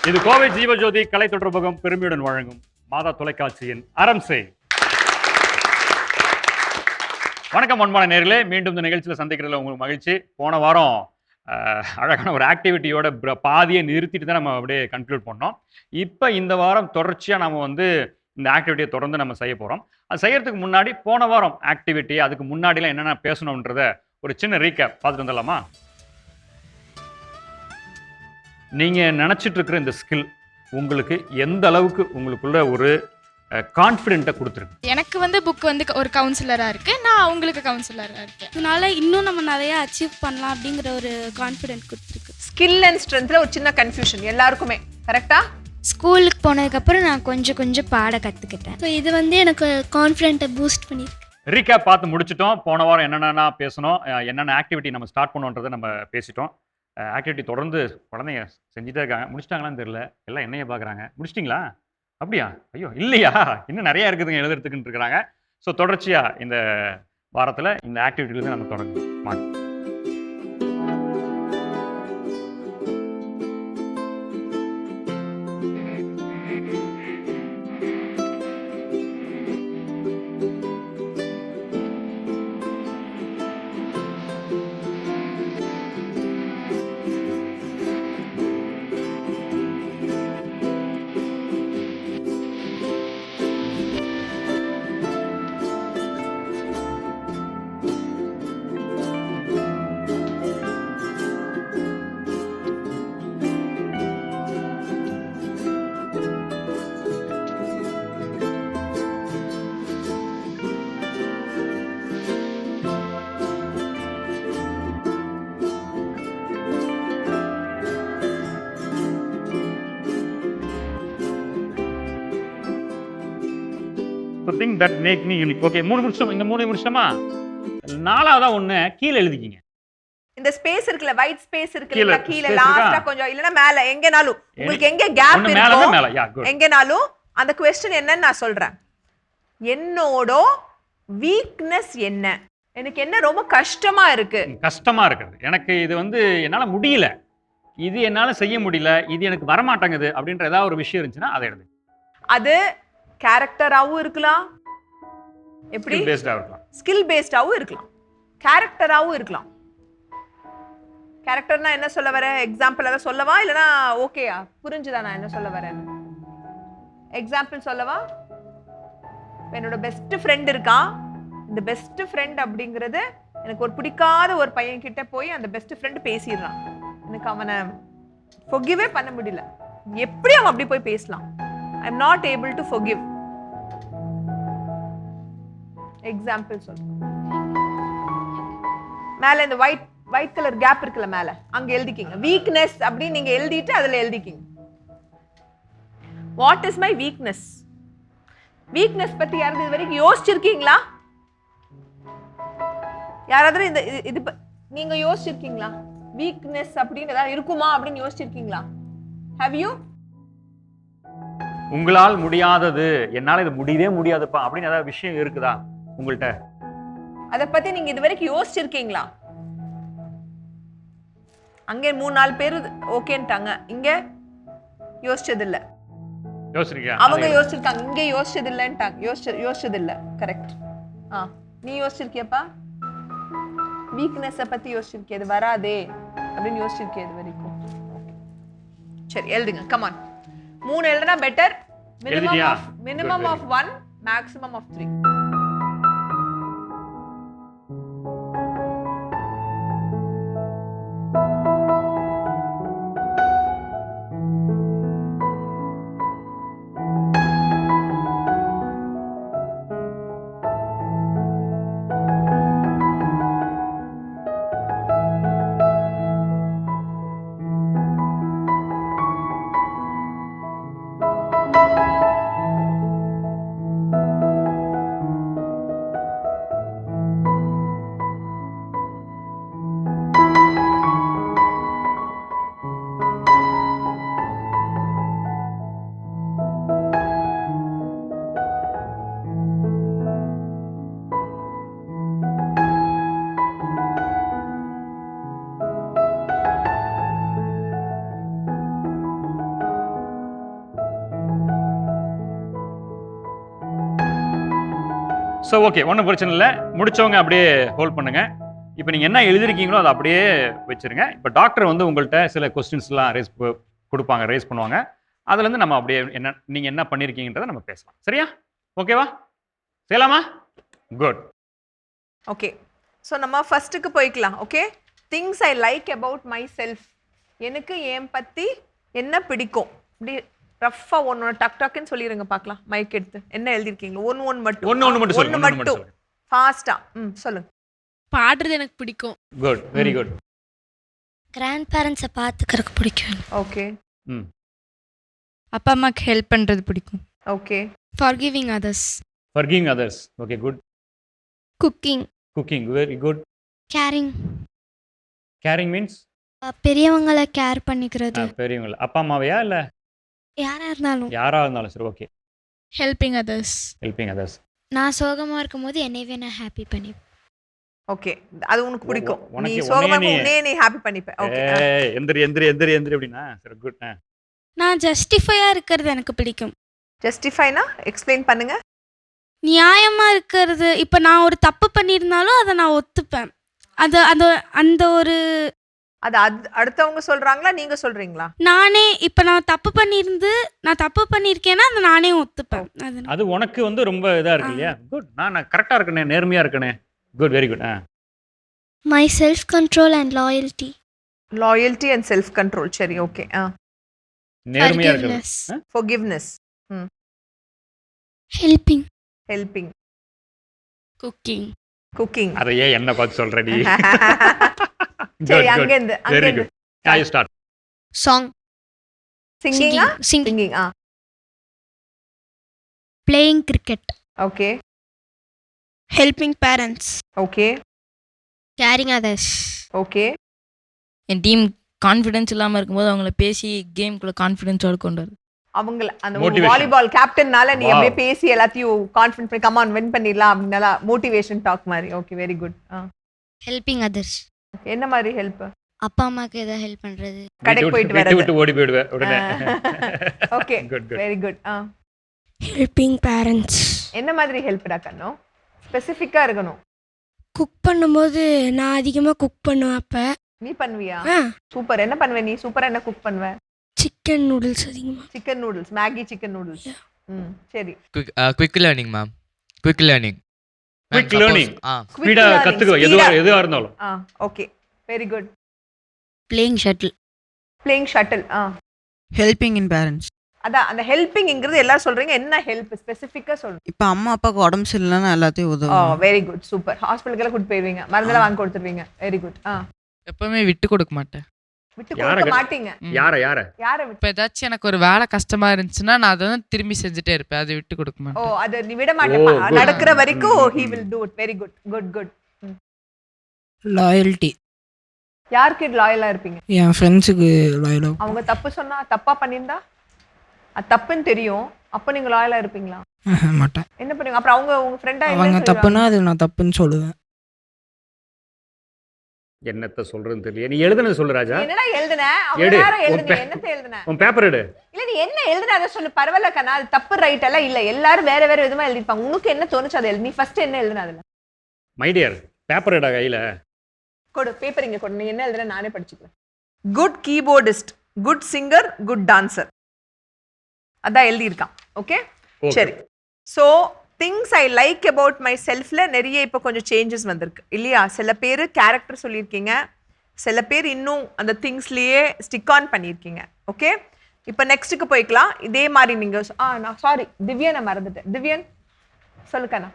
இது கோவை ஜீவஜோதி கலை தொடர்பகம் பெருமையுடன் வழங்கும் மாதா தொலைக்காட்சியின் அறம் செய். வணக்கம் அன்பான நேர்களே, மீண்டும் இந்த நிகழ்ச்சியில் சந்திக்கிறதுல உங்களுக்கு மகிழ்ச்சி. போன வாரம் அழகான ஒரு ஆக்டிவிட்டியோட பாதியை நிறுத்திட்டு தான் நம்ம அப்படியே கன்க்ளூட் பண்ணோம். இப்போ இந்த வாரம் தொடர்ச்சியாக நம்ம இந்த ஆக்டிவிட்டியை தொடர்ந்து நம்ம செய்ய போகிறோம். அது செய்யறதுக்கு முன்னாடி போன வாரம் ஆக்டிவிட்டி அதுக்கு முன்னாடிலாம் என்னென்ன பேசணுன்றத ஒரு சின்ன ரீகேப் பார்த்துட்டு வந்துடலாமா? நீங்கள் நினச்சிட்டு இருக்கிற இந்த ஸ்கில் உங்களுக்கு எந்த அளவுக்கு உங்களுக்குள்ள ஒரு கான்ஃபிடென்ட்டை கொடுத்துருக்கு? எனக்கு புக் ஒரு கவுன்சிலராக இருக்குது, நான் அவங்களுக்கு கவுன்சிலராக இருக்கேன். இதனால இன்னும் நம்ம நிறைய அச்சீவ் பண்ணலாம் அப்படிங்கிற ஒரு கான்ஃபிடென்ட் கொடுத்துருக்கு. ஸ்கில் அண்ட் ஸ்ட்ரென்த்தில் ஒரு சின்ன கன்ஃபியூஷன் எல்லாருக்குமே, கரெக்டா? ஸ்கூலுக்கு போனதுக்கப்புறம் நான் கொஞ்சம் பாட கற்றுக்கிட்டேன். ஸோ இது எனக்கு கான்ஃபிடென்ட்டை பூஸ்ட் பண்ணியிருக்கு. ரீகேப் பார்த்து முடிச்சிட்டோம். போன வாரம் என்னென்ன பேசணும், என்னென்ன ஆக்டிவிட்டி நம்ம ஸ்டார்ட் பண்ணுன்றதை நம்ம பேசிட்டோம். ஆக்டிவிட்டி தொடர்ந்து குழந்தைங்க செஞ்சுட்டே இருக்காங்க. முடிச்சிட்டாங்களான்னு தெரியல, எல்லாம் என்னைய பார்க்குறாங்க. முடிச்சிட்டிங்களா? அப்படியா? ஐயோ இல்லையா, இன்னும் நிறையா இருக்குதுங்க எழுதுறதுக்குன்னு இருக்கிறாங்க. ஸோ தொடர்ச்சியாக இந்த வாரத்தில் இந்த ஆக்டிவிட்டிலேருந்து நம்ம தொடங்கணும். Thing that make me unique. Okay, 3 நிமிஷம். இந்த 3 நிமிஷமா நாலாவதா ஒண்ணு கீழ எழுதிக்கிங்க. இந்த ஸ்பேஸ் இருக்குல, வைட் ஸ்பேஸ் இருக்குல, கீழ லாஸ்டா கொஞ்சம் இல்லனா மேல எங்கனாலும் உங்களுக்கு எங்க கேப் இருக்கோ எங்கனாலும் அந்த क्वेश्चन என்னன்னு நான் சொல்றேன். என்னோட வீக்னஸ் என்ன? எனக்கு என்ன ரொம்ப கஷ்டமா இருக்கு? கஷ்டமா இருக்குது எனக்கு, இது என்னால முடியல, இது என்னால செய்ய முடியல, இது எனக்கு வர மாட்டேங்குது அப்படின்ற ஏதாவது ஒரு விஷயம் இருந்துச்சுன்னா அதை எழுது. அது கேரக்டராவும் இருக்கலாம், எப்படி ஸ்கில் பேஸ்டாவும் இருக்கலாம், கேரக்டராவும் இருக்கலாம். கேரக்டர்னா என்ன சொல்ல வர? எக்ஸாம்பிள் அதை சொல்லவா இல்லனா ஓகேயா? புரிஞ்சுதா நான் என்ன சொல்ல வரேன்? எக்ஸாம்பிள் சொல்லவா? என்னோட பெஸ்ட் ஃப்ரெண்ட் இருக்கான். இந்த பெஸ்ட் ஃப்ரெண்ட் அப்படிங்கிறது எனக்கு ஒரு பிடிக்காத ஒரு பையன் கிட்ட போய் அந்த பெஸ்ட் ஃப்ரெண்ட் பேசிடுறான். எனக்கு அவனை forgive பண்ண முடியல. எப்படி அவன் அப்படி போய் பேசலாம்? I am not able to forgive. Example சொல்றேன். மேல இந்த ஒயிட் கலர் கேப் இருக்குல, மேல அங்க எழுதிக்கிங்க. வீக்னஸ் அப்படி நீங்க எழுதிட்டு அதுல எழுதிக்கிங்க. What is my weakness? Weakness பத்தி யாராவது இது வரைக்கும் யோசிச்சிருக்கீங்களா? யாராவது இது நீங்க யோசிச்சிருக்கீங்களா? வீக்னஸ் அப்படின்னு ஏதாவது இருக்குமா அப்படின்னு யோசிச்சிருக்கீங்களா? Have you? உங்களால் முடியாதது, என்னால இது முடியவே முடியாதுப்பா அப்படின்னு ஏதாவது விஷயம் இருக்குதா உங்கள்கிட்ட? அதை பத்தி நீங்க இது வரைக்கும் யோசிச்சிருக்கீங்களா? அங்கே 3-4 பேர் ஓகேன்ட்டாங்க, இங்க யோசிச்சது இல்ல. அவங்க யோசிச்சிருக்காங்க, இங்க யோசிச்சது இல்லன்ட்டாங்க. யோசிச்சது இல்ல. கரெக்ட். நீ யோசிச்சிருக்கியப்பா? வீக்னஸ் பத்தி யோசிச்சிருக்கிய, இது வராதே அப்படின்னு யோசிச்சிருக்கிய இது வரைக்கும்? சரி எழுதுங்க, கமான். 3 எழுதுனா better. Minimum of 1, maximum of 3. So okay, ஒன்றும் பிரச்சனை இல்லை. முடிச்சவங்க அப்படியே ஹோல்ட் பண்ணுங்க. இப்போ நீங்கள் என்ன எழுதிருக்கீங்களோ அதை அப்படியே வச்சிருங்க. இப்போ டாக்டர் வந்து உங்கள்கிட்ட சில கொஸ்டின்ஸ்லாம் ரேஸ் பண்ணுவாங்க. அதுலேருந்து நம்ம அப்படியே நீங்கள் என்ன பண்ணியிருக்கீங்கன்றதை நம்ம பேசலாம். சரியா? ஓகேவா? செய்யலாமா? குட். ஓகே, ஸோ நம்ம ஃபர்ஸ்ட்டுக்கு போய்க்கலாம். Okay, things I like about my self. எனக்கு என் பற்றி என்ன பிடிக்கும், இப்படி ரஃபாக ஒன்று டக்குன்னு சொல்லிடுங்க பார்க்கலாம். மைக் எடுத்து என்ன எழுதிருக்கீங்களோ ஒன்று மட்டும் ஃபாஸ்ட்டாக சொல்லுங்க. பாடுறது எனக்கு பிடிக்கும். Good, very good. கிராண்ட் பேரண்ட்ஸை பார்த்துக்கிறதுக்கு பிடிக்கும். ஓகே. அப்பா அம்மாக்கு ஹெல்ப் பண்ணுறது பிடிக்கும். Okay. Forgiving others. Forgiving others. Okay, good. Cooking. Cooking, very good. Caring. Caring means பெரியவங்களை கேர் பண்ணிக்கிறது. பெரியவங்கள அப்பா அம்மாவையா இல்லை யாராக இருந்தாலும். யாராக இருந்தாலும் சரி. Okay. Helping others. Helping others. நான் சோகமாக இருக்கும்போது என்னையவே நான் ஹாப்பி பண்ணி. ஓகே, அது உனக்கு பிடிக்கும். நீ உனக்கு சோகமா உன்னையே உன்னே நீ ஹாப்பி பண்ணிப்ப. ஓகே. எந்திரி எந்திரி எந்திரி எந்திரி அப்படின்னா சரி, குட். நான் ஜஸ்டிஃபையாக இருக்கிறது எனக்கு பிடிக்கும். ஜஸ்டிஃபைனா எக்ஸ்பிளைன் பண்ணுங்க. நியாயமாக இருக்கிறது. இப்போ நான் ஒரு தப்பு பண்ணியிருந்தாலும் அதை நான் ஒத்துப்பேன். அது அது அந்த ஒரு அது அடுத்தவங்க சொல்றாங்களா நீங்க சொல்றீங்களா? நானே இப்போ நான் தப்பு பண்ணியிருக்கேன்னா அதை நானே ஒத்துப்பேன். அது உனக்கு வந்து ரொம்ப இதா இருக்கு இல்லையா? குட். நான் கரெக்டா இருக்கனே, நேர்மையா இருக்கனே. Good, very good. My self control and loyalty. Loyalty and self control. சரி, ஓகே. நேர்மையா இருக்கு. ஃபர்கிவ்னஸ். ஹெல்பிங். ஹெல்பிங். குக்கிங். அதையே என்ன பார்த்து சொல்ற நீ? சரி, அங்க இருந்து very good. You start. Song. சிங்கிங்கா? Singing. Singing. Playing cricket. Okay. Helping parents. Okay. Caring others. Okay. என் டீம் கான்ஃபிடென்ஸ் இல்லாமல் இருக்கும்போது அவங்கள பேசி கேம்குள்ளே கான்ஃபிடென்ஸோடு கொண்டு வரும். அவங்கள அந்த Motivation. வாலிபால் கேப்டன்னால நீ Wow. அப்படியே பேசி எல்லாத்தையும் கான்ஃபிடன்ட் பண்ணி கம் ஆன் வின் பண்ணிடலாம் அப்படினால மோட்டிவேஷன் டாக் மாதிரி. Okay, very good. Helping others. என்ன மாதிரி ஹெல்ப்? அப்பா அம்மாக்கு ஏதாவது ஹெல்ப் பண்ணுறது. கடைக்கு போயிட்டு விட்டு வரது. விட்டு ஓடி போயிடுவேன் உடனே. Okay, good good. Very good. Helping parents. என்ன மாதிரி ஹெல்ப்டா கண்ணோ? ஸ்பெசிஃபிக்கா இருக்கணும். குக் பண்ணும்போது நான் அதிகமாக குக் பண்ணுவேன். அப்போ நீ பண்ணுவியா? சூப்பர். என்ன பண்ணுவே நீ? சூப்பரா என்ன குக் பண்ணுவே? சிக்கன் நூடுல்ஸ் அதிகமாக. Chicken noodles, Maggi chicken noodles. சரி. Quick learning ma'am. Quick learning. Quick learning. Quick ஸ்பீடா learning, கத்துக்கோ, speed-ஆ. எதுவா இருந்தாலும். Okay, very good. Playing shuttle. Playing shuttle. Helping in parents. அதான் அந்த ஹெல்பிங்ங்கிறது எல்லாரும் சொல்றீங்க. என்ன ஹெல்ப் ஸ்பெசிஃபிக்கா சொல்லுங்க. இப்போ அம்மா அப்பாவுக்கு உடம்பு சரியில்லைன்னா எல்லாத்தையும் உதவும். Very good, super. ஹாஸ்பிட்டலுக்கு கூட்டிட்டு போயிருவீங்க, மருந்தெல்லாம் வாங்கி கொடுத்துருவீங்க. Very good. எப்பவுமே விட்டு கொடுக்க மாட்டேன். விட்டு கொடுக்க மாட்டீங்க. யார யாரை விட்டு? இப்போ ஏதாச்சும் எனக்கு ஒரு வேலை கஷ்டமா இருந்துச்சுன்னா நான் அதை வந்து திரும்பி செஞ்சுட்டே இருப்பேன். அதை விட்டு கொடுக்க ஓ, மாட்டேன். அது நீ விட மாட்டேப்பா. good. நடக்கிற வரைக்கும் he will do it. Very good. Good good. Loyalty. யாருக்கு லாயலா இருப்பீங்க? என் ஃப்ரெண்ட்ஸுக்கு லாயலா. அவங்க தப்பு சொன்னா, தப்பா பண்ணியிருந்தா அது தப்புன்னு தெரியும், அப்போ நீங்க லாயலா இருப்பீங்களா? மாட்டேன். என்ன பண்ணுவீங்க அப்புறம்? உங்க ஃப்ரெண்டா அவங்க தப்புனா அது நான் தப்புன்னு சொல்லுவேன். என்னத்த சொல்றதுன்னு தெரியல. நீ எழுதுனது சொல்லு ராஜா. என்னடா எழுதுன? அவங்க எடு. வேற உன் எழுதுன. என்னத்த எழுதுன? உன் பேப்பர் எடு. இல்ல நீ என்ன எழுதுன அத சொல்லு. பரவாயில்ல கண்ணா, அது தப்பு ரைட் எல்லாம் இல்ல. எல்லாரும் வேற வேற விதமா எழுதிப்பாங்க. உனக்கு என்ன தோணுச்சு அதை எழுது. நீ ஃபர்ஸ்ட் என்ன எழுதுன அதுல? மை டியர், பேப்பர் எடுடா கையில. கொடு, பேப்பர் இங்க கொடு. நீ என்ன எழுதுன நானே படிச்சுக்கிறேன். Good keyboardist, good singer, good dancer. அதான் எழுதி இருக்கான். ஓகே, சரி. So things I like about my செல்ஃப்ல நிறைய இப்போ கொஞ்சம் சேஞ்சஸ் வந்திருக்கு இல்லையா? சில பேர் கேரக்டர் சொல்லியிருக்கீங்க, சில பேர் இன்னும் அந்த திங்ஸ்லேயே ஸ்டிக் ஆன் பண்ணியிருக்கீங்க. ஓகே, இப்போ நெக்ஸ்ட்டுக்கு போய்க்கலாம். இதே மாதிரி நீங்கள் நான் சாரி திவ்யனை மறந்துட்டேன். திவ்யன் சொல்லுக்கண்ணா.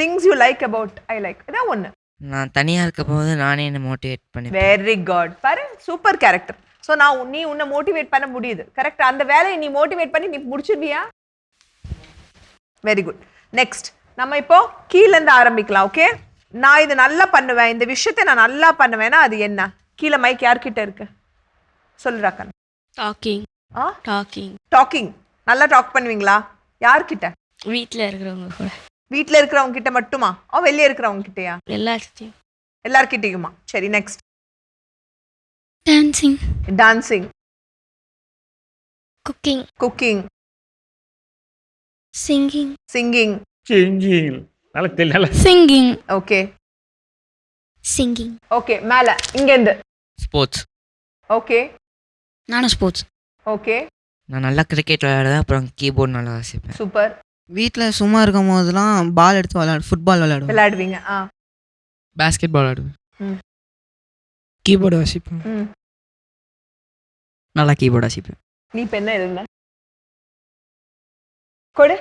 Things you like about I like. இதான் ஒன்று. நான் தனியாக இருக்க போது நானே என்னை மோட்டிவேட் பண்ணி. Very good. பாரு, சூப்பர் கேரக்டர். ஸோ நீ உன்னை மோட்டிவேட் பண்ண முடியுது. கரெக்ட். அந்த வேலையை நீ மோட்டிவேட் பண்ணி நீ முடிச்சிருவியா? Very good. நெக்ஸ்ட் நம்ம இப்போ கீழேருந்து ஆரம்பிக்கலாம். ஓகே, நான் இது நல்லா பண்ணுவேன், இந்த விஷயத்தை நான் நல்லா பண்ணுவேன்னா அது என்ன? கீழே மைக் யார்கிட்ட இருக்கு சொல்லுறாக்கன். டாக்கிங். டாக்கிங். டாக்கிங். நல்லா டாக் பண்ணுவீங்களா? யார்கிட்ட? வீட்டில் இருக்கிறவங்க கூட. வீட்டில் இருக்கிறவங்க கிட்ட மட்டுமா? வெளியே இருக்கிறவங்க கிட்டயா? எல்லாத்தையும். எல்லார்கிட்டயுமா? சரி, next. Dancing. Dancing. Cooking. Cooking. Singing. Singing. Singing. நல்லா தெரியல. சிங்கிங். Okay singing. ஓகே மேல இங்க இருந்து. ஸ்போர்ட்ஸ். ஓகே நானும் ஸ்போர்ட்ஸ். ஓகே நான் நல்லா கிரிக்கெட் விளையாடுவேன், அப்புறம் கீபோர்ட் நல்லா வாசிப்பேன். சூப்பர். வீட்டில் சும்மா இருக்கும் போதெல்லாம் பால் எடுத்து ஃபுட்பால் விளையாடுவேன். விளையாடுவீங்க. பேஸ்கெட் பால் ஆடுவேன். கீபோர்டு வாசிப்பேன். நல்லா கீபோர்ட் வாசிப்பேன். நீ இப்ப என்ன எழுதுன கொடு.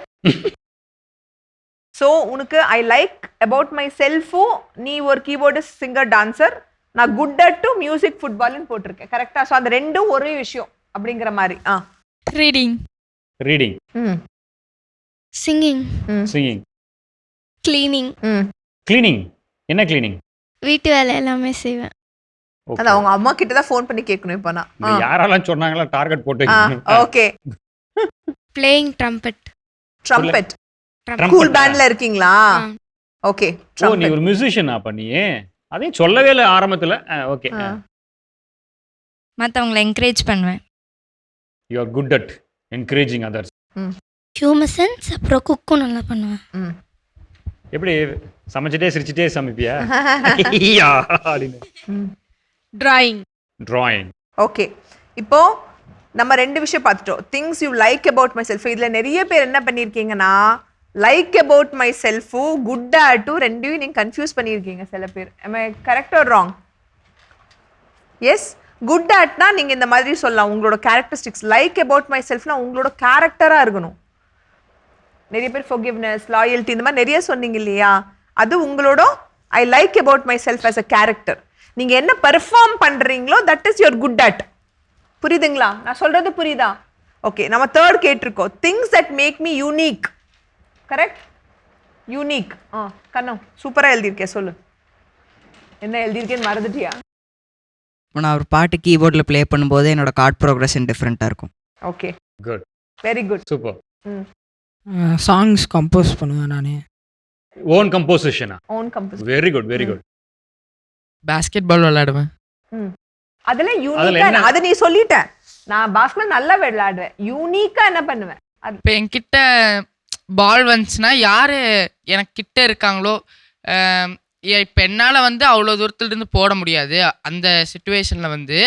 ஸோ உனக்கு ஐ லைக் அபவுட் மை செல்ஃபும் நீ ஒரு கீபோர்டு சிங்கர் டான்சர், நான் குட் அட் டு மியூசிக் ஃபுட்பால்னு போட்டிருக்கேன். கரெக்டா? ஸோ அந்த ரெண்டும் ஒரே விஷயம் அப்படிங்கிற மாதிரி. Reading. Reading. Singing. Singing. Cleaning. Cleaning. என்ன கிளீனிங்? வீட்டு வேலை எல்லாமே செய்வேன். அது அவங்க அம்மா கிட்ட தான் ஃபோன் பண்ணி கேட்கணும் இப்போ நான். யாரெல்லாம் சொன்னாங்களா டார்கெட் போட்டு? Okay. Playing trumpet. Trumpet. School பேண்ட்ல இருக்கீங்களா? ஓகே. ஓ, நீ ஒரு மியூசிஷியனா? அப்ப நீ அதையும் சொல்லவே இல்லை ஆரம்பத்துல. ஓகே. மற்றவங்களை என்கரேஜ் பண்ணுவேன். You are good at encouraging others. Humour sense. அப்புறம் குக்கும் நல்லா பண்ணுவேன். எப்படி சமைச்சிட்டே சிரிச்சிட்டே சமைப்பியா? டிராயிங். டிராயிங். ஓகே. இப்போ நம்ம ரெண்டு விஷயம் பார்த்துட்டோம். Things you like about myself. இதில் நிறைய பேர் என்ன பண்ணியிருக்கீங்கன்னா லைக் அபவுட் மை செல்ஃபும் குட் ஆட்டும் ரெண்டையும் நீங்கள் கன்ஃபியூஸ் பண்ணியிருக்கீங்க சில பேர். Correct or wrong? Yes. Good ஆட்னா நீங்கள் இந்த மாதிரி சொல்லலாம் உங்களோட கேரக்டரிஸ்டிக்ஸ். லைக் அபவுட் மை செல்ஃப்னா உங்களோட கேரக்டராக இருக்கணும். நிறைய பேர் ஃபோர்கிவ்னஸ், லாயல்ட்டி இந்த மாதிரி நிறைய சொன்னீங்க இல்லையா? அது உங்களோட I like about myself as a character. நீங்கள் என்ன பெர்ஃபார்ம் பண்ணுறீங்களோ that is your good at. புரியுதுங்களா? நான் சொல்றது புரியுதா? ஓகே. நம்ம தேர்ட் கேட்டிருக்கோம். Things that make me unique. Correct? Unique. கண்ணு சூப்பராக எழுதியிருக்கேன். சொல்லு என்ன எழுதியிருக்கேன்னு மறந்துட்டியா? இப்போ நான் ஒரு பாட்டு கீபோர்டில் ப்ளே பண்ணும்போது என்னோட கார்ட் ப்ரோக்ரஷன் டிஃப்ரெண்ட்டாக இருக்கும். Okay. Good. Very good. Super. Songs compose பண்ணுவேன் நான். ஓன் கம்போசிஷனா? Own compose. Very good, very good. Basketball விளையாடுவேன். அதுல யூனிக்கா அது நீ சொல்லிட்ட. நான் பாஸ்கெட் நல்லா விளையாடுவேன். யூனிக்கா என்ன பண்ணுவேன்? இப்போ என்கிட்ட பால் வந்துச்சுன்னா யார் எனக்கு கிட்ட இருக்காங்களோ, இப்போ என்னால் வந்து அவ்வளோ தூரத்துலேருந்து போட முடியாது. அந்த சுச்சுவேஷனில் வந்து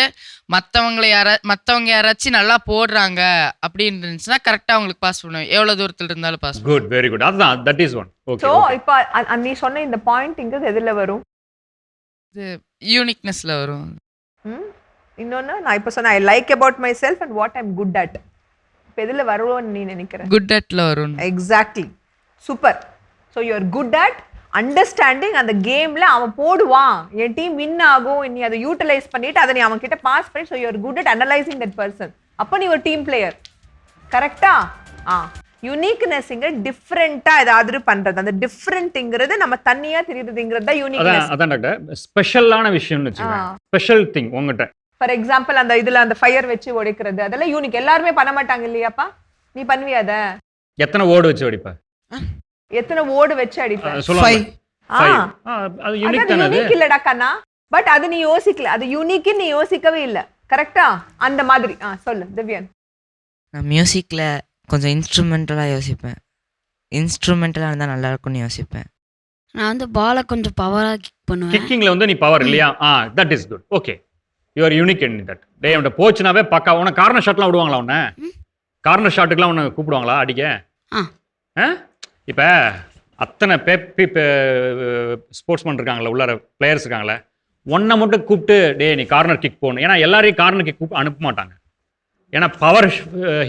மற்றவங்க யாராச்சும் நல்லா போடுறாங்க அப்படின்னு இருந்துச்சுன்னா கரெக்டாக அவங்களுக்கு பாஸ் பண்ணுவேன். எவ்வளோ தூரத்தில் இருந்தாலும் பாஸ். Good, very good. அதுதான், that is one. Okay. So இப்போ நீ சொன்ன இந்த பாயிண்ட்ங்கிறது எதில் வரும்? இது யூனிக்னஸில் வரும். இன்னொன்று நான் இப்போ சொன்னேன் ஐ like about my self and what I'm good at. இப்போ எதில் வருவோன்னு நீ நினைக்கிறேன்? குட் அட்ல வரும். Exactly. Super. So you are good at understanding. அந்த கேமில் அவன் போடுவான், என் டீம் வின் ஆகும், நீ அதை யூட்டிலைஸ் பண்ணிட்டு அதை நீ அவன் கிட்ட பாஸ் பண்ணி. So you are good at analysing that person. அப்போ நீ ஒரு டீம் பிளேயர். கரெக்டா? யூனிக்னஸ்ங்க டிஃப்ரெண்ட்டாக ஏதாவது பண்ணுறது. அந்த டிஃப்ரெண்ட்டுங்கிறது நம்ம தனியாக தெரியுதுங்கிறது தான் யூனிக்னஸ். அதான் டாக்டர், ஸ்பெஷலான விஷயம்னு வச்சுக்கோங்க. ஸ்பெஷல் திங் உங்ககிட்ட. ஃபார் எக்ஸாம்பிள் அந்த இதில் அந்த ஃபயர் வச்சு உடைக்கிறது அதெல்லாம் யூனிக். எல்லாருமே பண்ண மாட்டாங்க இல்லையாப்பா? நீ பண்ணுவியா அதை? எத்தனை ஓடு வச்சு அடிப்ப? எத்தனை ஓடு வச்சு அடிப்ப? அது யூனிக் தானே? யூனிக் இல்லடா கண்ணா. பட் அது நீ யோசிக்கல. அது யூனிக்னு நீ யோசிக்கவே இல்லை. கரெக்டா? அந்த மாதிரி. சொல்லு திவ்யன். நான் மியூசிக்கில் கொஞ்சம் இன்ஸ்ட்ருமெண்டலாக யோசிப்பேன். இன்ஸ்ட்ருமெண்டலாக இருந்தால் நல்லா இருக்கும்னு யோசிப்பேன். நான் வந்து பாலை கொஞ்சம் பவராக கிக் பண்ணுவேன். கிக்கிங்ல வந்து நீ பவர் இல்லையா? That is good. Okay. You are unique in that. டேய் அவன்கிட்ட போச்சுனாவே பக்கா. உனக்கு கார்னர் ஷாட்லாம் விடுவாங்களா? உன்னை கார்னர் ஷாட்டுக்குலாம் உன்னை கூப்பிடுவாங்களா அடிக்க? இப்போ அத்தனை ஸ்போர்ட்ஸ்மேன் இருக்காங்களே, உள்ளார பிளேயர்ஸ் இருக்காங்களே, ஒன்றை மட்டும் கூப்பிட்டு டே நீ கார்னர் கிக் போகணும். ஏன்னா எல்லாரையும் கார்னர் கிக் கூப்பிட்டு அனுப்ப மாட்டாங்க. ஏன்னா பவர்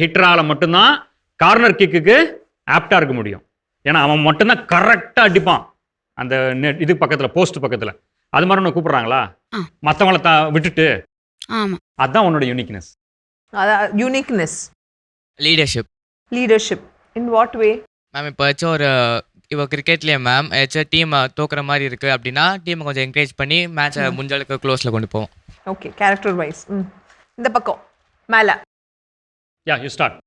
ஹிட்டரால் மட்டும்தான் கார்னர் கிக்குக்கு ஆப்டாக இருக்க முடியும். ஏன்னா அவன் மட்டும்தான் கரெக்டாக அடிப்பான் அந்த இது பக்கத்தில், போஸ்ட் பக்கத்தில். அது மாதிரி ஒன்று கூப்பிட்றாங்களா? மற்றவங்கள விட்டுட்டு. அதுதான் உன்னோட uniqueness. Uniqueness. Leadership. Leadership in what way? Ma'am இப்போ ஏதாச்சும் ஒரு இப்போ கிரிக்கெட்லேயே மேம் ஏதாச்சும் டீம் தோக்குற மாதிரி இருக்குது அப்படின்னா டீமை கொஞ்சம் என்கரேஜ் பண்ணி மேட்சை முடிஞ்சளவுக்கு க்ளோஸில் கொண்டு போவோம். ஓகே. Character wise. இந்த பக்கம் மேலே. Yeah you start.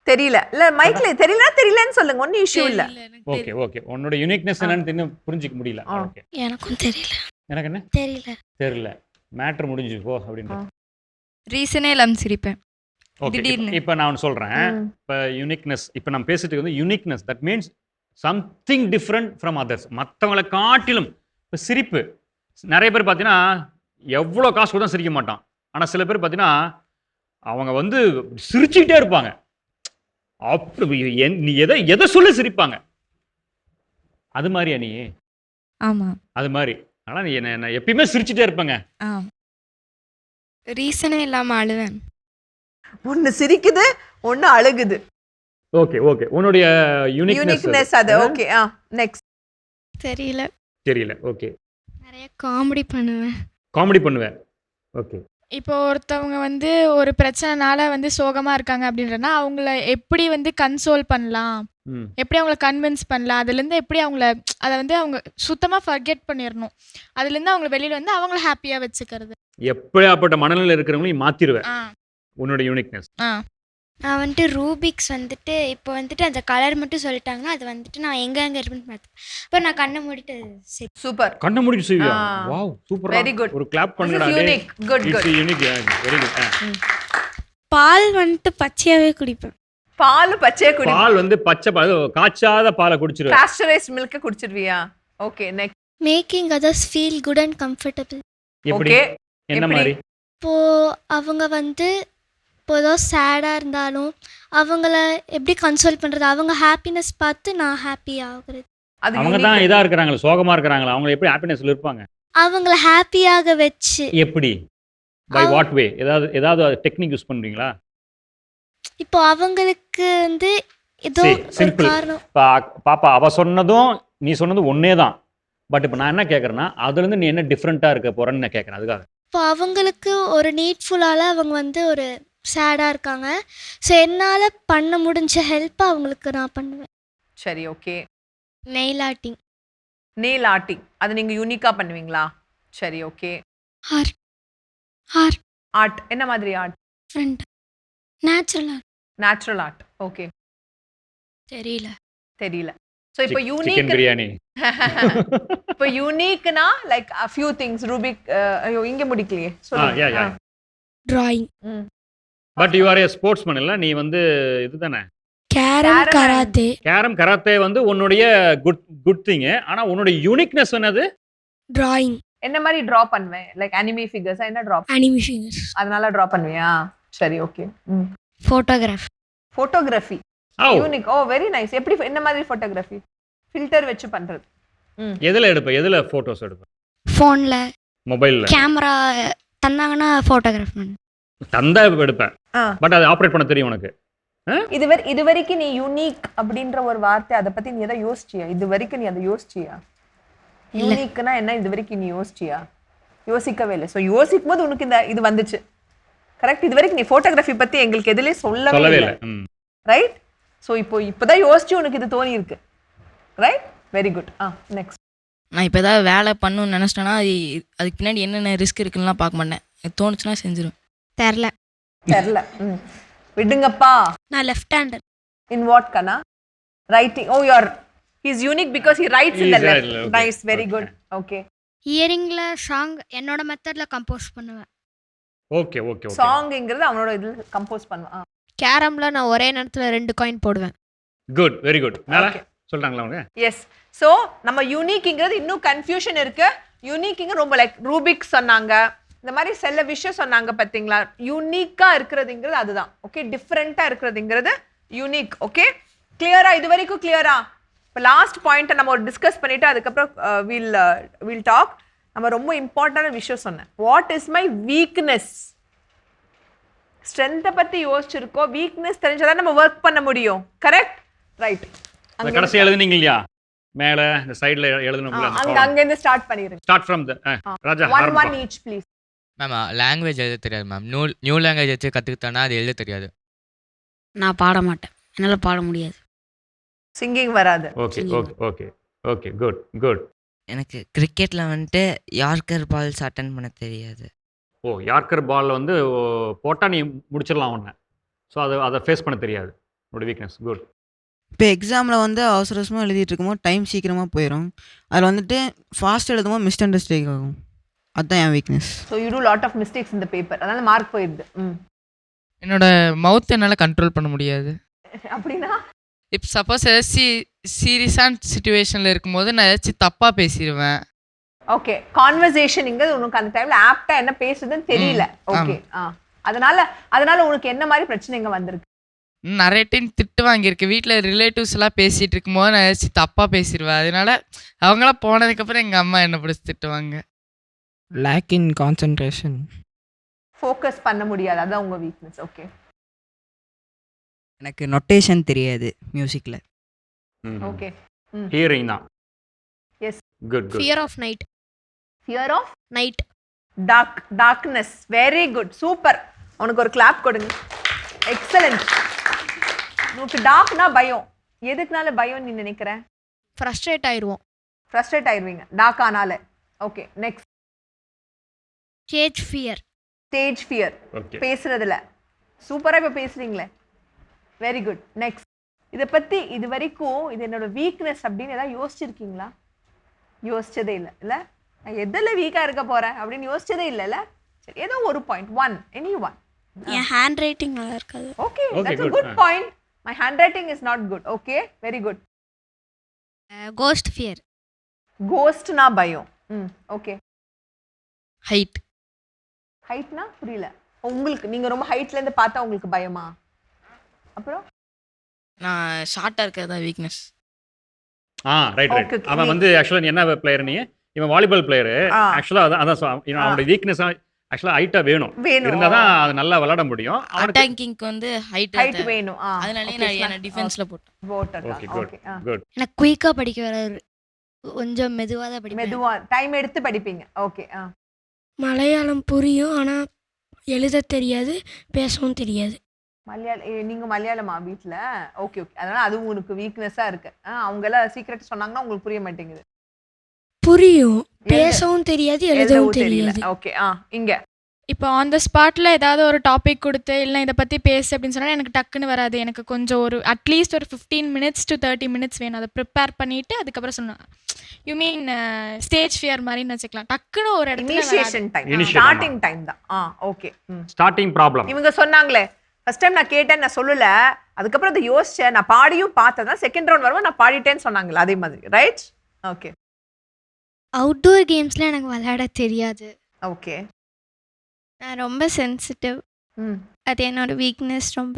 தெரியல இல்ல மைக்ல தெரியலன்னு சொல்லுங்க. ஒன்னும் இஷ்யூ இல்ல. Okay okay. உன்னோட யூனிக்னஸ் என்னன்னு இன்னும் புரிஞ்சிக்க முடியல. ஓகே. எனக்கும் தெரியல. எனக்கு என்ன தெரியல. மேட்டர் முடிஞ்சு போ அப்படின்ற ரீசனே இல்லாம சிரிப்பேன். ஓகே. இப்போ நான் ஒன்று சொல்கிறேன். இப்போ யூனிக்னஸ், இப்போ நம்ம பேசிட்டு வந்து uniqueness that means something different from others. மற்றவங்களை காட்டிலும் இப்போ சிரிப்பு, நிறைய பேர் பார்த்தீங்கன்னா எவ்வளோ காசு கூட சிரிக்க மாட்டான். ஆனால் சில பேர் பார்த்தீங்கன்னா அவங்க வந்து சிரிச்சுக்கிட்டே இருப்பாங்க. அப்படி நீ எதை சொல்லி சிரிப்பாங்க. அது மாதிரியா நீ? ஆமாம். அது மாதிரி. ஆனால் நீ என்ன எப்பயுமே சிரிச்சுட்டே இருப்பேங்க. ரீசனே இல்லாமல் அழுவேன். ஒன்னு சிரிக்குது, ஒன்னு அழுகுது. Okay okay. உன்னுடைய யூனிக்னஸ் அது. ஓகே. நெக்ஸ்ட். தெரியல. தெரியல. ஓகே. நிறைய காமெடி பண்ணுவேன். காமெடி பண்ணுவேன். ஓகே. இப்போ ஒருத்தவங்க வந்து ஒரு பிரச்சனைனால வந்து சோகமாக இருக்காங்க அப்படின்றனா அவங்கள எப்படி வந்து கன்சோல் பண்ணலாம், எப்படி அவங்கள கன்வின்ஸ் பண்ணலாம், அதுலேருந்து எப்படி அவங்கள அதை வந்து அவங்க சுத்தமாக ஃபர்கெட் பண்ணிடணும், அதுலேருந்து அவங்க வெளியில் வந்து அவங்கள ஹாப்பியாக வச்சுக்கிறது. எப்படியாப்பட்ட மனநிலை இருக்கிறவங்களையும் மாற்றிடுவேன். உன்னோட யூனிக்னஸ். நான் வந்துட்டு ரூபிக்ஸ் வந்துட்டு இப்போ வந்துட்டு அந்த கலர் மட்டும் சொல்லிட்டாங்கன்னா அது வந்துட்டு நான் எங்கே இருப்பேன்னு பார்த்தேன். அப்புறம் நான் கண்ணை மூடிட்டு சூப்பர். கண்ணை மூடிட்டு செய்வியா? Wow super. Very good. ஒரு கிளாப் பண்ணுடா. Unique. Good good. Unique. Very good. பால் வந்துட்டு பச்சையாகவே குடிப்பேன். பால் பச்சையா குடி. பால் வந்து பச்சை பால், காய்ச்சாத பாலை குடிச்சிருவேன். பாஸ்டரைஸ்ட் மில்க் குடிச்சிருவியா? Okay. Next. Making others feel good and comfortable. எப்படி? என்ன மாதிரி? இப்போது அவங்க வந்து இப்போ ஏதோ சேடாக இருந்தாலும் அவங்கள எப்படி கன்சோல் பண்ணுறது, அவங்க ஹாப்பினஸ் பார்த்து நான் ஹாப்பி ஆகுறது. அவங்க தான் இதாக இருக்கிறாங்களா, சோகமாக இருக்கிறாங்களா, அவங்க எப்படி ஹாப்பினஸ்ல இருப்பாங்க? அவங்கள ஹாப்பியாக வச்சு. எப்படி? By what way? ஏதாவது டெக்னிக் யூஸ் பண்ணுவீங்களா? இப்போ அவங்களுக்கு வந்து ஏதோ ஒரு காரணம். பாப்பா அவ சொன்னதும் நீ சொன்னதும் ஒன்னே தான். பட் இப்போ நான் என்ன கேட்குறேன்னா அதுலேருந்து நீ என்ன டிஃப்ரெண்ட்டாக இருக்க போறேன்னு நான் கேட்குறேன். அதுக்காக இப்போ அவங்களுக்கு ஒரு நீட்ஃபுல்லால் அவங்க வந்து ஒரு சேடாக இருக்காங்க. ஸோ என்னால் பண்ண முடிஞ்ச ஹெல்ப் அவங்களுக்கு நான் பண்ணுவேன். சரி. ஓகே. நெயில் ஆர்ட்டிங். நெயில் ஆர்ட்டிங் அது நீங்கள் யூனிக்காக பண்ணுவீங்களா? சரி. ஓகே. ஆர்ட். ஆர்ட். ஆர்ட் என்ன மாதிரி art? Friend. Natural art. Natural art. Okay. தெரியல. ஸோ இப்போ யூனிக் பிரியாணி. இப்போ யூனிக்னா like a few things. Rubik ஐயோ இங்கே முடிக்கலையே. சொல்லுங்க. Drawing. But you are a sportsman இல்ல? நீ வந்து இதுதானே கேரம் கராத்தே. கேரம் கராத்தே வந்து உன்னுடைய குட் திங். ஆனா உன்னுடைய யூனிக்னஸ் என்னது? டிராயிங். என்ன மாதிரி டிரா பண்ணுவேன்? லைக் அனிமே ஃபிகர்ஸ் என்ன டிரா? Anime figures. அதனால டிரா பண்ணுவியா? சரி. ஓகே. ஃபோட்டோகிராஃபி. யூனிக். ஓ வெரி நைஸ். எப்படி என்ன மாதிரி ஃபோட்டோகிராஃபி? ஃபில்டர் வச்சு பண்றது. எதுல எடுப்ப? எதுல போட்டோஸ் எடுப்ப? ஃபோன்ல, மொபைல்ல. கேமரா தந்தாங்கன்னா ஃபோட்டோகிராஃப் பண்ணு. தந்தா எடுப்பேன். பட் அது ஆபரேட் பண்ண தெரியும் உனக்கு? இது வரைக்கும் நீ யூனிக் அப்படின்ற ஒரு வார்த்தை அதை பத்தி நீ எதை யோசிச்சியா? இது வரைக்கும் நீ அதை யோசிச்சியா? யூனிக்னா என்ன இது வரைக்கும் நீ யோசிச்சியா? யோசிக்கவே இல்லை. ஸோ யோசிக்கும் போது உனக்கு இந்த இது வந்துச்சு. கரெக்ட். இது வரைக்கும் நீ ஃபோட்டோகிராஃபி பத்தி எங்களுக்கு எதுலேயும் சொல்லவே இல்லை. ரைட். ஸோ இப்போதான் யோசிச்சு உனக்கு இது தோணி இருக்கு. ரைட். Very good. நெக்ஸ்ட். நான் இப்போ ஏதாவது வேலை பண்ணணும்னு நினச்சிட்டேன்னா அதுக்கு பின்னாடி என்னென்ன ரிஸ்க் இருக்குன்னுலாம் பார்க்க மாட்டேன். தோணுச்சுன்னா செஞ்சிடும். தெரில. விடுங்கப்பா. நான் லெஃப்ட் ஹேண்டர். இன் வாட் கனா? Writing. Oh you are he is unique because he writes in the left. Nice. Very good. Okay. இயரிங்ல சாங் என்னோட மெத்தட்ல கம்போஸ் பண்ணுவேன். Okay okay okay. சாங்ங்கிறது அவனோட இதுல கம்போஸ் பண்ணுவான். கேரம்ல நான் ஒரே நேரத்துல 2 காயின் போடுவேன். குட். Very good. மேல சொல்றாங்களா அவங்க? எஸ். ஸோ நம்ம யூனிக்ங்கிறது இன்னும் கன்ஃபியூஷன் இருக்கு. யூனிக்ங்க ரொம்ப லைக் ரூபிக் சொன்னாங்க, இந்த மாதிரி சில விஷயம் சொன்னாங்க பார்த்தீங்களா? யூனிக்காக இருக்கிறதுங்கிறது அதுதான். ஓகே. டிஃப்ரெண்ட்டாக இருக்கிறதுங்கிறது யூனிக். ஓகே. கிளியரா? இது வரைக்கும் கிளியரா? இப்போ லாஸ்ட் பாயிண்ட்டை நம்ம ஒரு டிஸ்கஸ் பண்ணிவிட்டு அதுக்கப்புறம் வில் டாக். நம்ம ரொம்ப இம்பார்ட்டண்டான விஷயம் சொன்னேன். What is my weakness? ஸ்ட்ரென்த்தை பற்றி யோசிச்சிருக்கோம். வீக்னஸ் தெரிஞ்சாதான் நம்ம ஒர்க் பண்ண முடியும். கரெக்ட். ரைட். அந்த கடைசி எழுதுனீங்க இல்லையா? மேல இந்த சைடுல எழுதணும்ல. அங்க இருந்து ஸ்டார்ட் பண்ணிருங்க. Start from the Raja. one each please. Ma'am language எழுத தெரியாது மேம். நியூ லாங்குவேஜ் வச்சு கற்றுக்கிட்டோன்னா அது எழுத தெரியாது. நான் பாட மாட்டேன். என்னால் பாட முடியாது. சிங்கிங் வராது. Okay okay okay okay. Good good. எனக்கு கிரிக்கெட்டில் வந்துட்டு யார்கர் பால்ஸ் அட்டன் பண்ண தெரியாது. ஓ யார்கர் பால் வந்து போட்டால் நீ முடிச்சிடலாம் ஒன்று. ஸோ அதை ஃபேஸ் பண்ண தெரியாது. உன்னோட வீக்னஸ். குட். இப்போ எக்ஸாமில் வந்து அவசர அவசரமாக எழுதிட்டு இருக்கும்போது டைம் சீக்கிரமாக போயிடும். அதில் வந்துட்டு ஃபாஸ்ட் எழுதும்போது மிஸ் அண்டர்ஸ்டேக் ஆகும். அதுதான் என் weakness. So you do lot of mistakes இந்த பேப்பர். அதனால மார்க் போயிடுது. என்னோட மவுத் என்னால் கண்ட்ரோல் பண்ண முடியாது. அப்படின்னா இப்போ சப்போஸ் ஏதாச்சும் சீரியஸான சுச்சுவேஷனில் இருக்கும்போது நான் ஏதாச்சும் தப்பாக பேசிடுவேன். ஓகே, கான்வர்சேஷன்ங்கிறது உனக்கு அந்த டைம்ல ஆப்டா என்ன பேசுதுன்னு தெரியல. ஓகே, அதனால உனக்கு என்ன மாதிரி பிரச்சனைங்க வந்திருக்கு? நிறைய டைம் திட்டு வாங்கியிருக்கு. வீட்டில் ரிலேட்டிவ்ஸ் எல்லாம் பேசிகிட்டு இருக்கும்போது நான் ஏதாச்சும் தப்பாக பேசிடுவேன். அதனால அவங்களாம் போனதுக்கப்புறம் எங்கள் அம்மா என்ன பிடிச்சி திட்டுவாங்க. லேக் இன் கான்சன்ட்ரேஷன். ஃபோக்கஸ் பண்ண முடியாது, அதான் உங்க வீக்னஸ். ஓகே, எனக்கு நொட்டேஷன் தெரியாது மியூசிக்கில். ஓகே. ஹியரிங் தான். Yes. Good good. Fear of night. Fear of night. Darkness. Very good, super. உனக்கு ஒரு கிளாப் கொடுங்க. எக்ஸலண்ட். உனக்கு டார்க்னா பயம். எதுக்குனால பயம் நீ நினைக்கிற? ஃப்ரஸ்ட்ரேட் ஆயிடுவோம். ஃப்ரஸ்ட்ரேட் ஆயிடுவீங்க டார்க் ஆனால. Okay, next. Stage fear. Stage fear. Okay. பேசுறதுல சூப்பரா இப்போ பேசுறீங்களே. Very good. நெக்ஸ்ட். இதை பத்தி இது வரைக்கும் இது என்னோட வீக்னஸ் அப்படின்னு ஏதாவது யோசிச்சிருக்கீங்களா? யோசிச்சதே இல்லை இல்ல? நான் எதில் வீக்கா இருக்க போறேன் அப்படின்னு யோசிச்சதே இல்லைல்ல? சரி, ஏதோ ஒரு பாயிண்ட், ஒன், எனி ஒன். என் ஹேண்ட் ரைட்டிங் நல்லா இருக்காது. Okay, Okay, that's a good. good point. My handwriting is not good. Okay, very good. Ghost fear. கோஸ்ட்னா பயம். ஓகே. ஹைட். ஹைட்னா புரியல. உங்களுக்கு நீங்க ரொம்ப ஹைட்ல இருந்து பார்த்தா உங்களுக்கு பயமா? அப்புறம் நான் ஷார்ட்டாக இருக்கிறது தான் weakness. Right right. Okay, okay. அவன் வந்து ஆக்சுவலாக நீ என்ன பிளேயர், நீ இவன் வாலிபால் பிளேயரு. ஆ. ஆக்சுவலாக அதான் அவனோட வீக்னஸ் ஆக்சுவலாக ஹைட்டாக வேணும். இருந்தால் தான் அது நல்லா விளையாட முடியும். அவனுக்கு அட்டாக்கிங்க்கு வந்து ஹைட் ஹைட் வேணும். அதனாலே நான் என்ன டிஃபென்ஸில் போட்டேன். Okay good good. எனக்கு குயிக்காக படிக்க வராது, கொஞ்சம் மெதுவாக தான் படிப்பேன். மெதுவா டைம் எடுத்து படிப்பீங்க. ஓகே. மலையாளம் புரியும், ஆனால் எழுத தெரியாது, பேசவும் தெரியாது. நீங்க மலையாளமா வீட்ல? Okay okay. அதனால அது உங்களுக்கு வீக்னஸா இருக்கு. அவங்க எல்லாம் சீக்ரெட் சொன்னாங்கன்னா உங்களுக்கு புரிய மாட்டேங்குது. புரியும், பேசவும் தெரியாது, எழுதவும் தெரியாது. ஓகே. இங்க இப்போ ஆன் த ஸ்பாட்டில் ஏதாவது ஒரு டாபிக் கொடுத்து இல்லை இதை பற்றி பேசு அப்படின்னு சொன்னால் எனக்கு டக்குன்னு வராது. எனக்கு கொஞ்சம் ஒரு அட்லீஸ்ட் ஒரு 15 minutes to 30 minutes வேணும். அதை ப்ரிப்பேர் பண்ணிவிட்டு அதுக்கப்புறம் சொன்னேன். யூ மீன் ஸ்டேஜ் ஃபியர் மாதிரின்னு வச்சுக்கலாம். டக்குன்னு ஒரு இடத்துல initiation time, Initiate starting time தான். ஓகே. Starting problem. இவங்க சொன்னாங்களே ஃபர்ஸ்ட் டைம் நான் கேட்டேன், நான் சொல்லல, அதுக்கப்புறம் அதை யோசிச்சேன், நான் பாடியும் பார்த்தேன், செகண்ட் ரவுண்ட் வரும்போது நான் பாடிட்டேன்னு சொன்னாங்களே அதே மாதிரி. ரைட்? ஓகே. அவுட்டோர் கேம்ஸில் எனக்கு விளையாட தெரியாது. ஓகே. நான் ரொம்ப சென்சிட்டிவ். அது என்னோட வீக்னஸ் ரொம்ப.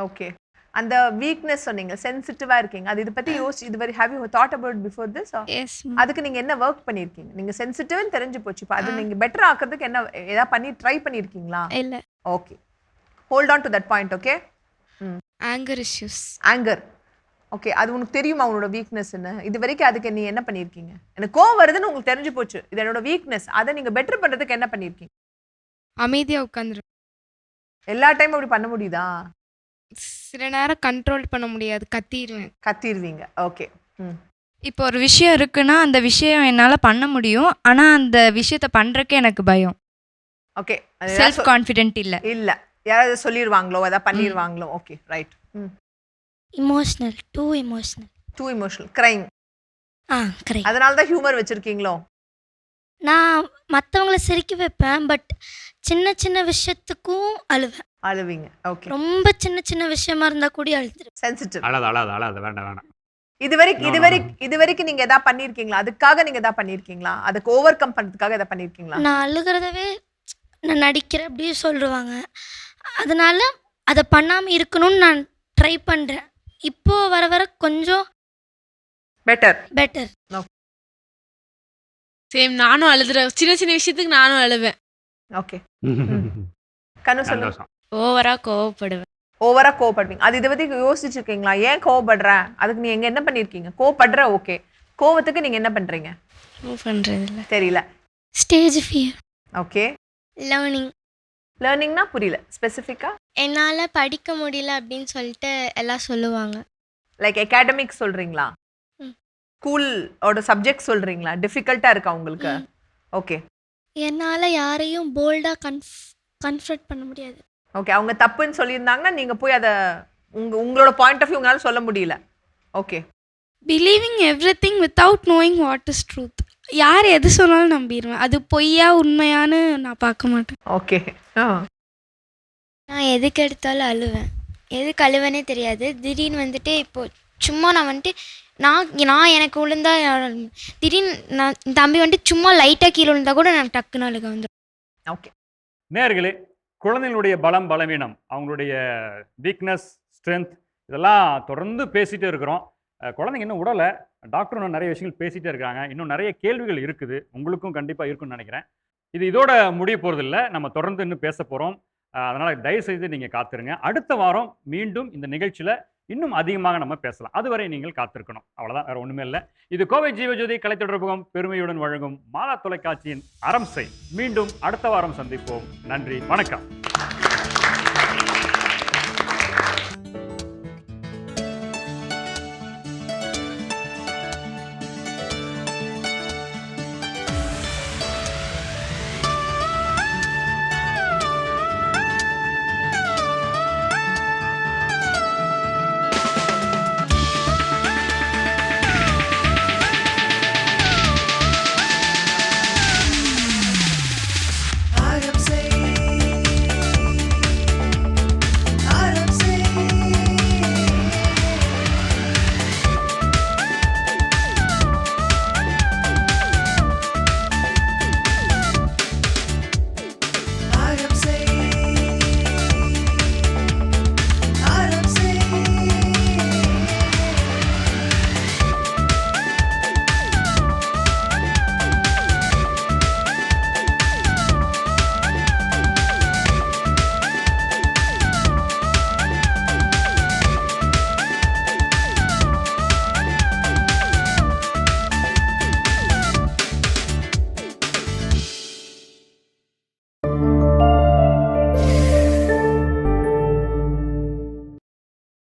ஓகே. அந்த வீக்னஸ் சொன்னீங்க, சென்சிட்டிவா இருக்கீங்க. அது இதை பத்தி யோசிச்சு இது வரை have you thought about before this? Yes. அதுக்கு நீங்க என்ன ஒர்க் பண்ணிருக்கீங்க? நீங்க சென்சிட்டிவ்னு தெரிஞ்சு போச்சு, இப்போ அது நீங்க பெட்டர் ஆக்கிறதுக்கு என்ன ஏதாவது பண்ணி ட்ரை பண்ணிருக்கீங்களா? இல்லை. Okay, hold on to that point. Okay. Anger issues. Anger. Okay, அது உனக்கு தெரியுமா உன்னோட வீக்னஸ் என்ன? இது வரைக்கும் அதுக்கு நீ என்ன பண்ணியிருக்கீங்க? எனக்கு கோவம் வருதுன்னு உங்களுக்கு தெரிஞ்சு போச்சு, இது என்னோட வீக்னஸ், அதை நீங்க பெட்டர் பண்றதுக்கு என்ன பண்ணியிருக்கீங்க? அமைதியாக உட்காந்துரு. எல்லா டைமும் அப்படி பண்ண முடியுதா? சில நேரம் கண்ட்ரோல் பண்ண முடியாது, கத்திடுவேன். கத்திடுவீங்க. ஓகே. இப்போ ஒரு விஷயம் இருக்குன்னா அந்த விஷயம் என்னால் பண்ண முடியும், ஆனால் அந்த விஷயத்தை பண்ணுறக்கே எனக்கு பயம். ஓகே. செல்ஃப் கான்ஃபிடென்ட் இல்லை. இல்லை, யாராவது சொல்லிடுவாங்களோ, ஏதாவது பண்ணிடுவாங்களோ. Okay, right. Emotional, too emotional. Too emotional, crying. Correct. அதனால தான் ஹியூமர் வச்சிருக்கீங்களோ? நான் மற்றவங்கள சிரிக்க வைப்பேன், பட் சின்ன சின்ன விஷயத்துக்கும் அழுவேன். அழுவீங்க. ஓகே. ரொம்ப சின்ன சின்ன விஷயமா இருந்தா கூட அழுதுருவேன். சென்சிட்டிவ். அழாத வேண்டாம். இது வரைக்கும் நீங்க எதாவது பண்ணிருக்கீங்களா? அதுக்காக நீங்க எதாவது பண்ணிருக்கீங்களா? அதுக்கு ஓவர் கம் பண்றதுக்காக எதாவது பண்ணிருக்கீங்களா? நான் அழுகிறதவே நான் நடிக்கிறேன் அப்படியே சொல்லுவாங்க, அதனால அதை பண்ணாமல் இருக்கணும்னு நான் ட்ரை பண்ணுறேன். இப்போ வர வர கொஞ்சம் பெட்டர். சேம், நானும் அழுதுறேன். சின்ன சின்ன விஷயத்துக்கு நானும் அழுவேன். ஓகே. கண்ணு சொல்லுங்க. ஓவராக கோவப்படுவேன். ஓவரா கோவப்படுவீங்க. அது இதை பத்தி யோசிச்சிருக்கீங்களா? ஏன் கோவப்படுறேன், அதுக்கு நீங்க என்ன பண்ணிருக்கீங்க? கோவப்படுற, ஓகே, கோவத்துக்கு நீங்க என்ன பண்றீங்க? பண்ணுறதில்ல. தெரியல. Stage fear. ஓகே. லேர்னிங்னா புரியல ஸ்பெசிஃபிக்கா? என்னால் படிக்க முடியல அப்படின்னு சொல்லிட்டு எல்லாம் சொல்லுவாங்க. லைக் அகாடமிக் சொல்றீங்களா? ஸ்கூலோட சப்ஜெக்ட் சொல்றீங்களா? டிஃபிகல்ட்டா இருக்கா உங்களுக்கு? ஓகே. என்னால் யாரையும் போல்டாக கன்ஃபர்ட் பண்ண முடியாது. ஓகே, அவங்க தப்புன்னு சொல்லியிருந்தாங்கன்னா நீங்கள் போய் அதை உங்களோட பாயிண்ட் ஆஃப் வியூ உங்களால் சொல்ல முடியல. Okay. Believing every thing without knowing what is truth. யார் எது சொன்னாலும் நம்பிடுவேன், அது பொய்யா உண்மையான்னு நான் பார்க்க மாட்டேன். ஓகே. நான் எதுக்கு எடுத்தாலும் அழுவேன். எதுக்கு அழுவேனே தெரியாது. திடீர்னு வந்துட்டு இப்போது சும்மா நான் வந்துட்டு நான் எனக்கு விழுந்தா திடீர்னு நான் என் தம்பி வந்துட்டு சும்மா லைட்டாக கீழே விழுந்தா கூட நான் டக்குன்னு அழுக வந்துடும். ஓகே நேயர்களே, குழந்தைகளுடைய பலம் பலவீனம், அவங்களுடைய வீக்னஸ் ஸ்ட்ரென்த் இதெல்லாம் தொடர்ந்து பேசிகிட்டே இருக்கிறோம். குழந்தைங்க இன்னும் உடலை, டாக்டர் இன்னும் நிறைய விஷயங்கள் பேசிகிட்டே இருக்காங்க. இன்னும் நிறைய கேள்விகள் இருக்குது, உங்களுக்கும் கண்டிப்பாக இருக்குன்னு நினைக்கிறேன். இது இதோட முடிய போகிறதில்ல, நம்ம தொடர்ந்து இன்னும் பேச போகிறோம். அதனால் தயவுசெய்து நீங்கள் காத்திருங்க. அடுத்த வாரம் மீண்டும் இந்த நிகழ்ச்சியில் இன்னும் அதிகமாக நம்ம பேசலாம். அதுவரை நீங்கள் காத்திருக்கணும். அவ்வளோதான், வேறு ஒன்றுமே இல்லை. இது கோவை ஜீவஜோதி கலைத்தொடர்பகம் பெருமையுடன் வழங்கும் மாதா தொலைக்காட்சியின் அறம் செய். மீண்டும் அடுத்த வாரம் சந்திப்போம். நன்றி, வணக்கம்.